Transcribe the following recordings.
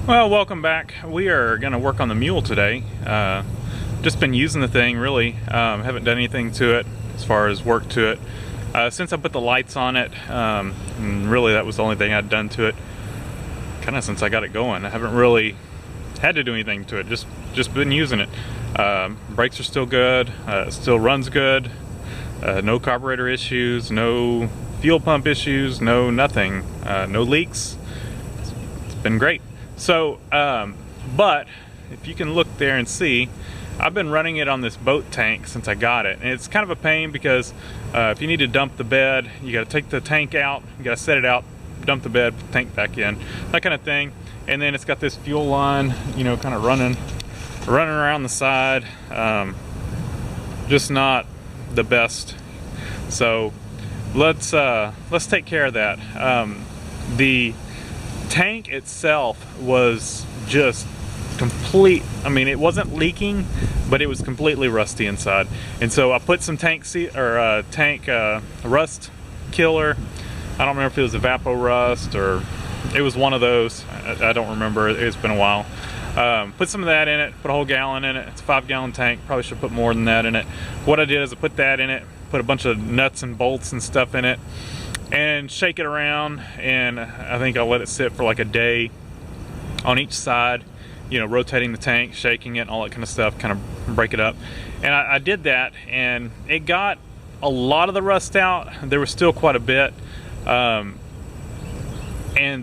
Well, welcome back. We are going to work on the Mule today. Just been using the thing, really. Haven't done anything to it as far as work to it. Since I put the lights on it, and really that was the only thing I'd done to it, kind of since I got it going. I haven't really had to do anything to it, just been using it. Brakes are still good, it still runs good, no carburetor issues, no fuel pump issues, no nothing, no leaks. It's been great. So, but if you can look there and see, I've been running it on this boat tank since I got it. And it's kind of a pain because if you need to dump the bed, you got to take the tank out, you got to set it out, dump the bed, put the tank back in, that kind of thing. And then it's got this fuel line, you know, kind of running around the side. Just not the best. So let's take care of that. The tank itself was just complete. I mean, it wasn't leaking, but it was completely rusty inside. And so I put some tank rust killer. I don't remember if it was Evapor Rust or it was one of those. I don't remember. It's been a while. Put some of that in it. Put a whole gallon in it. It's a 5-gallon tank. Probably should put more than that in it. What I did is I put that in it. Put a bunch of nuts and bolts and stuff in it, and shake it around, and I think I'll let it sit for like a day on each side, you know, rotating the tank, shaking it, all that kind of stuff, kind of break it up. And I did that, and it got a lot of the rust out. There was still quite a bit, and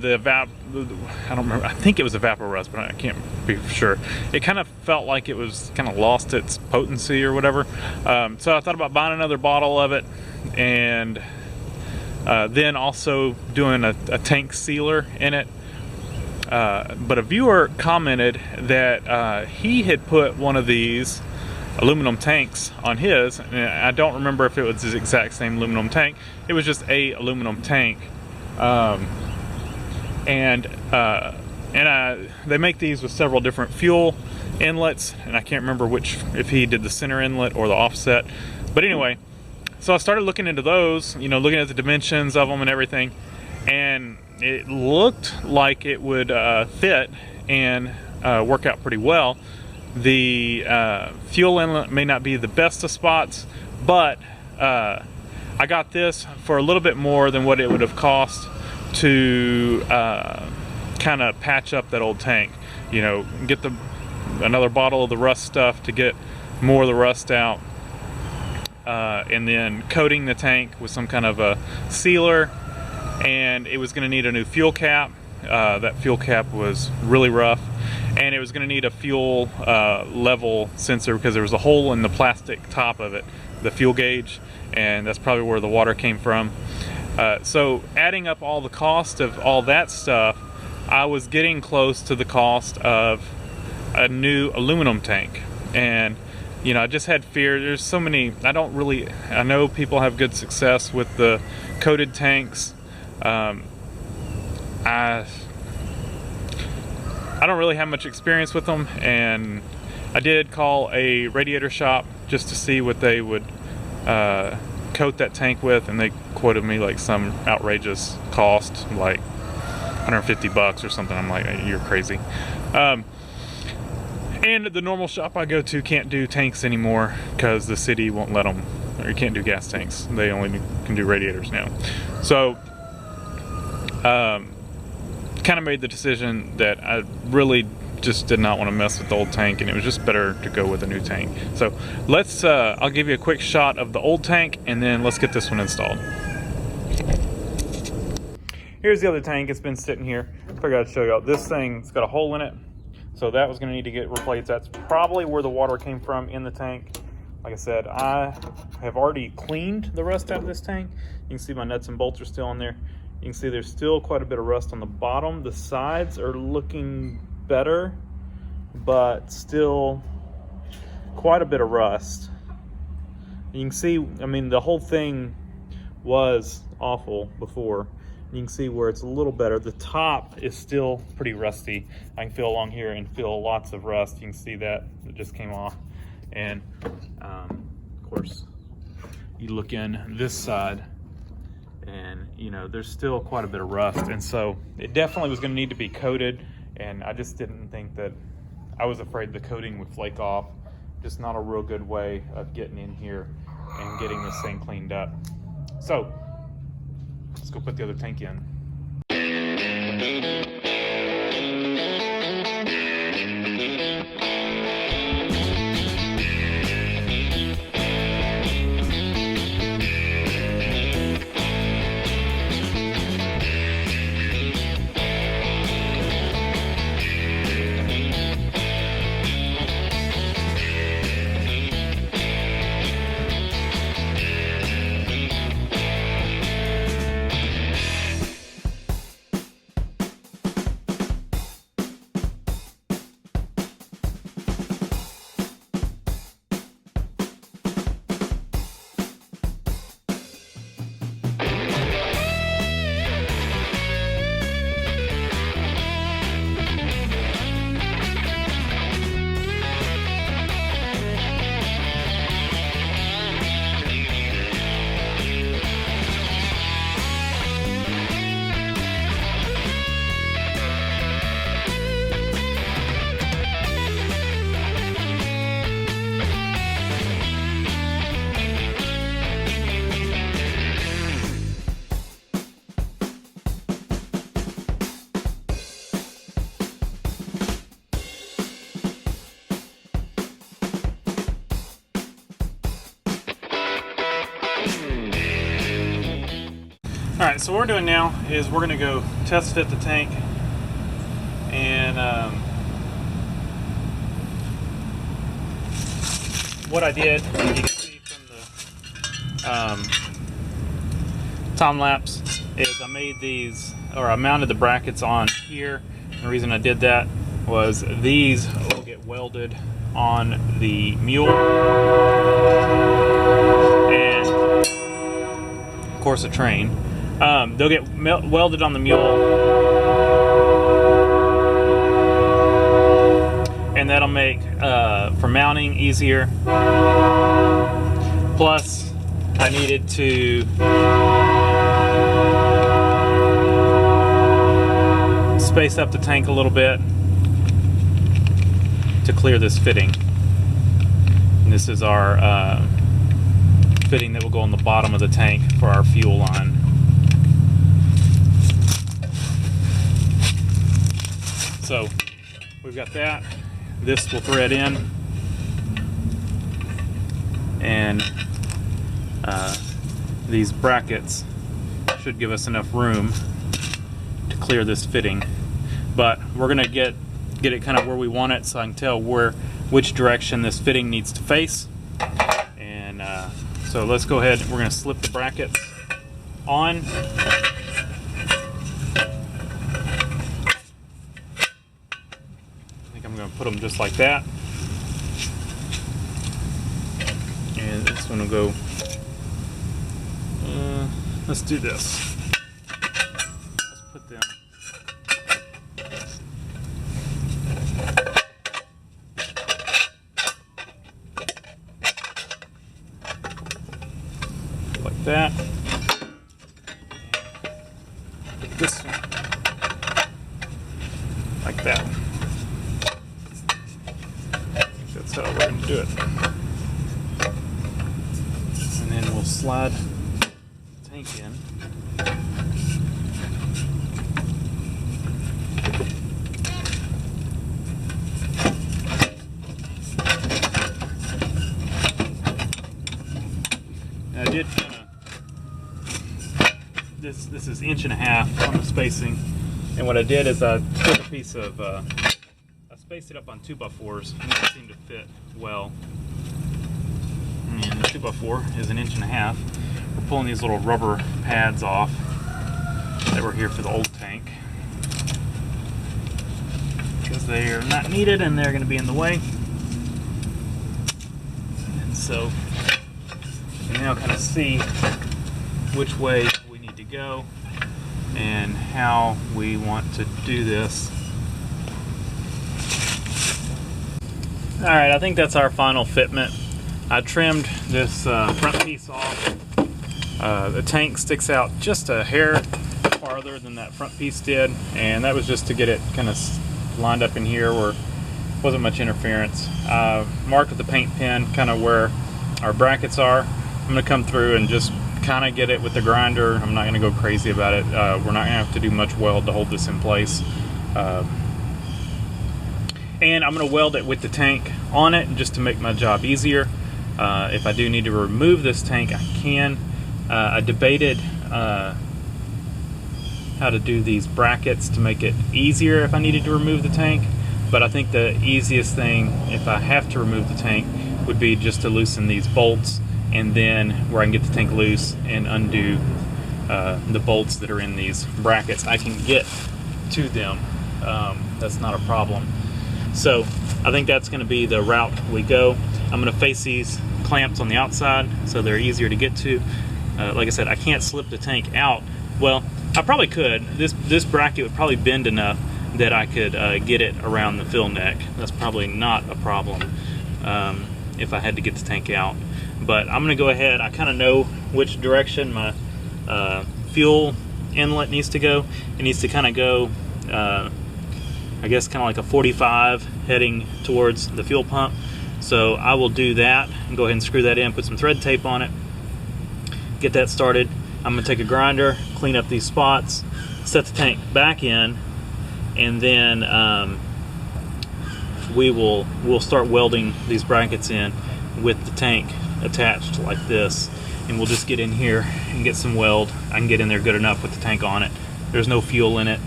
I don't remember, I think it was Evapor Rust, but I can't be for sure. It kind of felt like it was kind of lost its potency or whatever. So I thought about buying another bottle of it, and then also doing a tank sealer in it. But a viewer commented that he had put one of these aluminum tanks on his, and I don't remember if it was his exact same aluminum tank. It was just a aluminum tank. They make these with several different fuel inlets, and I can't remember which, if he did the center inlet or the offset. But anyway, so I started looking into those, you know, looking at the dimensions of them and everything, and it looked like it would fit and work out pretty well. The fuel inlet may not be the best of spots, but I got this for a little bit more than what it would have cost to kind of patch up that old tank. You know, get another bottle of the rust stuff to get more of the rust out. And then coating the tank with some kind of a sealer, and it was going to need a new fuel cap. That fuel cap was really rough, and it was going to need a fuel level sensor because there was a hole in the plastic top of it, the fuel gauge, and that's probably where the water came from. So adding up all the cost of all that stuff, I was getting close to the cost of a new aluminum tank. And you know, I just had fear. There's so many, I know people have good success with the coated tanks. I don't really have much experience with them, and I did call a radiator shop just to see what they would coat that tank with, and they quoted me like some outrageous cost, like $150 or something. I'm like, you're crazy. And the normal shop I go to can't do tanks anymore because the city won't let them, or you can't do gas tanks. They only can do radiators now. So kind of made the decision that I really just did not want to mess with the old tank, and it was just better to go with a new tank. So let's I'll give you a quick shot of the old tank, and then let's get this one installed. Here's the other tank. It's been sitting here. I forgot to show y'all. This thing's got a hole in it, so that was going to need to get replaced. That's probably where the water came from in the tank. Like I said, I have already cleaned the rust out of this tank. You can see my nuts and bolts are still in there. You can see there's still quite a bit of rust on the bottom. The sides are looking better, but still quite a bit of rust. You can see, I mean, the whole thing was awful before. You can see where it's a little better. The top is still pretty rusty. I can feel along here and feel lots of rust. You can see that it just came off. And of course, you look in this side, and you know, there's still quite a bit of rust, and so it definitely was going to need to be coated and I just didn't think that, I was afraid the coating would flake off. Just not a real good way of getting in here and getting this thing cleaned up. So let's go put the other tank in. Alright, so what we're doing now is we're going to go test fit the tank, and what I did, you can see from the time lapse, is I made these, or I mounted the brackets on here. The reason I did that was these will get welded on the Mule, and of course a train. They'll get welded on the Mule, and that'll make for mounting easier. Plus, I needed to space up the tank a little bit to clear this fitting. And this is our fitting that will go on the bottom of the tank for our fuel line. So we've got that. This will thread in, and these brackets should give us enough room to clear this fitting. But we're gonna get it kind of where we want it, so I can tell which direction this fitting needs to face. And so let's go ahead. We're gonna slip the brackets on. I'm going to put them just like that, and this one will go, let's do this, let's put them like that, and put this one like that. That's how we're going to do it. And then we'll slide the tank in. Now I did kind of, this is 1.5 inches on the spacing, and what I did is I took a piece of spaced it up on 2x4s, and it seemed to fit well. And the 2x4 is 1.5 inches. We're pulling these little rubber pads off that were here for the old tank because they are not needed and they're going to be in the way. And so you now kind of see which way we need to go and how we want to do this. Alright, I think that's our final fitment. I trimmed this front piece off. The tank sticks out just a hair farther than that front piece did, and that was just to get it kind of lined up in here where wasn't much interference. Marked with the paint pen kind of where our brackets are. I'm going to come through and just kind of get it with the grinder. I'm not going to go crazy about it. We're not going to have to do much weld to hold this in place. And I'm going to weld it with the tank on it just to make my job easier. If I do need to remove this tank, I can. I debated how to do these brackets to make it easier if I needed to remove the tank, but I think the easiest thing if I have to remove the tank would be just to loosen these bolts, and then where I can get the tank loose and undo the bolts that are in these brackets, I can get to them. That's not a problem. So I think that's going to be the route we go. I'm going to face these clamps on the outside so they're easier to get to. Like I said, I can't slip the tank out. Well, I probably could. This bracket would probably bend enough that I could get it around the fill neck. That's probably not a problem if I had to get the tank out. But I'm going to go ahead. I kind of know which direction my fuel inlet needs to go. It needs to kind of go, I guess, kind of like a 45 heading towards the fuel pump. So I will do that and go ahead and screw that in, put some thread tape on it, get that started. I'm going to take a grinder, clean up these spots, set the tank back in, and then we'll start welding these brackets in with the tank attached like this, and we'll just get in here and get some weld. I can get in there good enough with the tank on it. There's no fuel in it,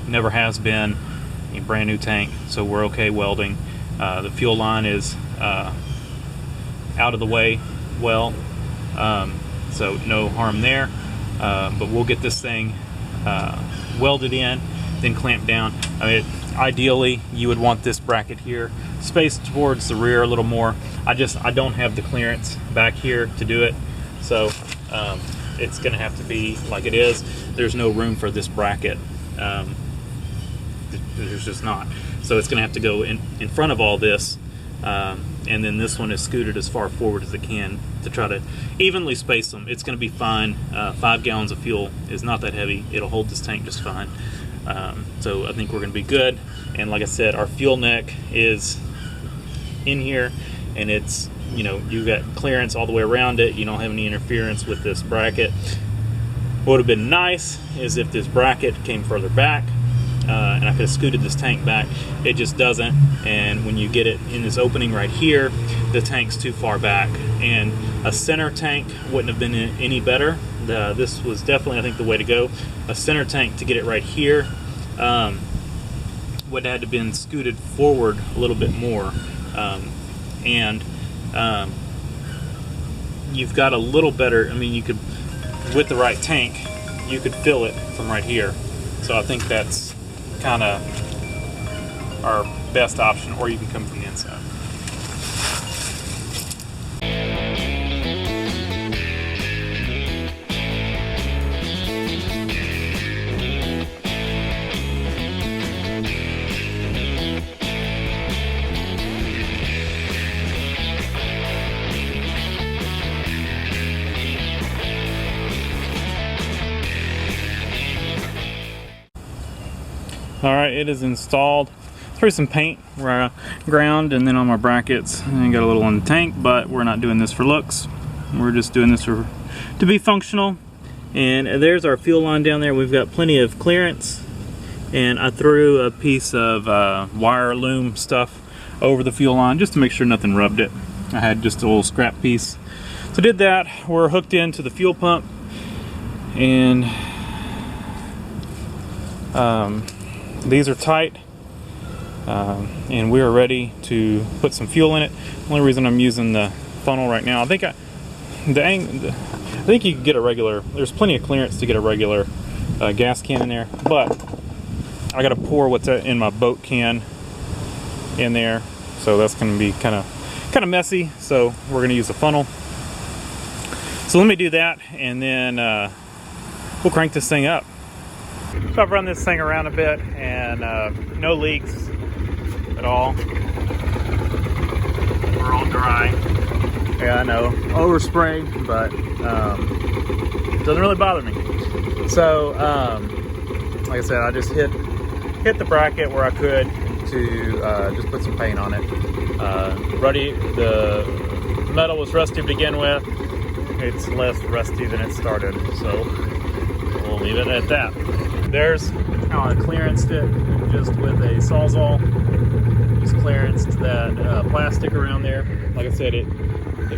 never has been. A brand new tank, so we're okay welding. The fuel line is out of the way well, so no harm there. But we'll get this thing welded in, then clamped down. I mean, ideally you would want this bracket here spaced towards the rear a little more. I don't have the clearance back here to do it, so it's gonna have to be like it is. There's no room for this bracket. There's just not. So it's gonna have to go in front of all this, and then this one is scooted as far forward as it can to try to evenly space them. It's gonna be fine. 5 gallons of fuel is not that heavy. It'll hold this tank just fine. So I think we're gonna be good. And like I said, our fuel neck is in here, and it's, you know, you got clearance all the way around it. You don't have any interference with this bracket. What would have been nice is if this bracket came further back, and I could have scooted this tank back. It just doesn't, and when you get it in this opening right here, the tank's too far back, and a center tank wouldn't have been any better. This was definitely, I think, the way to go. A center tank to get it right here would have had to been scooted forward a little bit more, and you've got a little better, I mean, you could, with the right tank, you could fill it from right here. So I think that's kind of our best option, or you can come from the inside. All right, it is installed. Threw some paint where I ground, and then on my brackets, and got a little on the tank, but we're not doing this for looks. We're just doing this to be functional. And there's our fuel line down there. We've got plenty of clearance, and I threw a piece of wire loom stuff over the fuel line just to make sure nothing rubbed it. I had just a little scrap piece. So did that. We're hooked into the fuel pump, and these are tight, and we are ready to put some fuel in it. The only reason I'm using the funnel right now, I think you can get a regular, there's plenty of clearance to get a regular gas can in there, but I got to pour what's in my boat can in there, so that's going to be kind of messy. So we're going to use a funnel. So let me do that, and then we'll crank this thing up. So I've run this thing around a bit, and no leaks at all. We're all dry. Yeah, I know, overspray, but it doesn't really bother me. So, like I said, I just hit hit the bracket where I could to just put some paint on it. The metal was rusty to begin with. It's less rusty than it started, so we'll leave it at that. There's how I clearanced it just with a Sawzall. Just clearanced that plastic around there. Like I said, it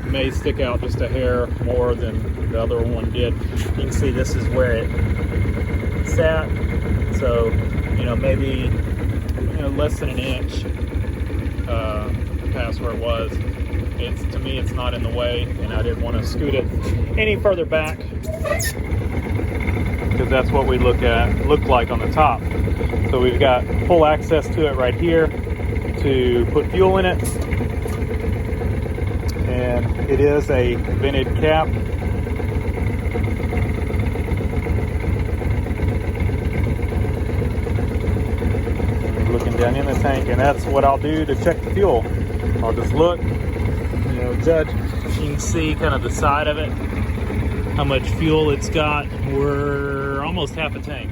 may stick out just a hair more than the other one did. You can see this is where it sat. So, maybe less than an inch past where it was. To me, it's not in the way, and I didn't want to scoot it any further back because that's what we look like on the top. So we've got full access to it right here to put fuel in it, and it is a vented cap. Looking down in the tank, and that's what I'll do to check the fuel. I'll just look, judge. You can see kind of the side of it, how much fuel it's got. We're almost half a tank.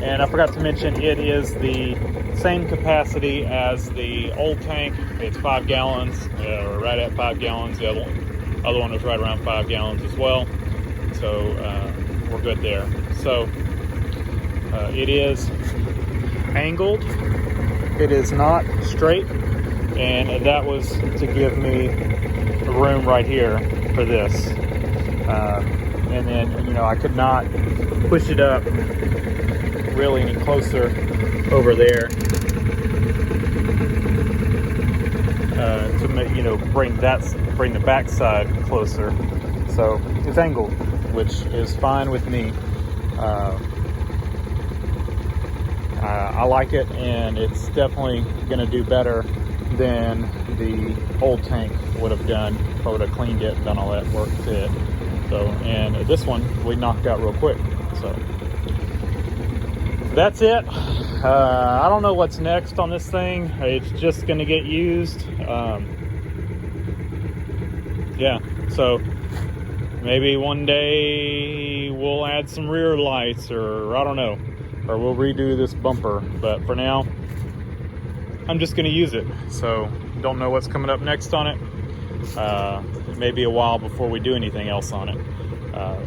And I forgot to mention, it is the same capacity as the old tank. It's 5 gallons, or right at 5 gallons. The other one was right around 5 gallons as well. So we're good there. So it is angled. It is not straight. And that was to give me room right here for this. And then, I could not push it up really any closer over there to make, bring the back side closer. So it's angled, which is fine with me. I like it, and it's definitely going to do better than the old tank would have done if I would have cleaned it and done all that work to it. So, and this one we knocked out real quick. So that's it. I don't know what's next on this thing. It's just going to get used. Yeah, so maybe one day we'll add some rear lights, or I don't know, or we'll redo this bumper. But for now, I'm just going to use it. So don't know what's coming up next on it. It may be a while before we do anything else on it.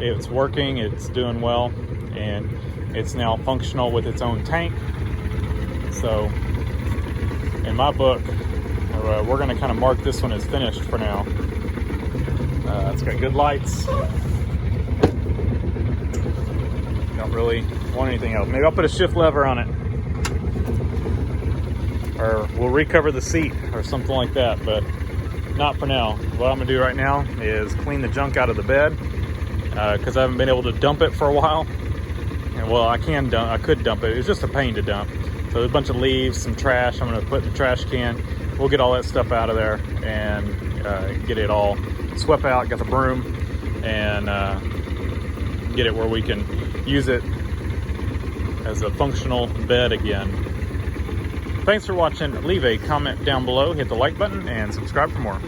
It's working, it's doing well, and it's now functional with its own tank. So in my book, we're going to kind of mark this one as finished for now. It's got good lights. Don't really want anything else. Maybe I'll put a shift lever on it, or we'll recover the seat or something like that, but not for now. What I'm gonna do right now is clean the junk out of the bed, because I haven't been able to dump it for a while. And well, I could dump it. It's just a pain to dump. So there's a bunch of leaves, some trash. I'm gonna put in the trash can. We'll get all that stuff out of there and get it all swept out, got the broom, and get it where we can use it as a functional bed again. Thanks for watching. Leave a comment down below, hit the like button, and subscribe for more.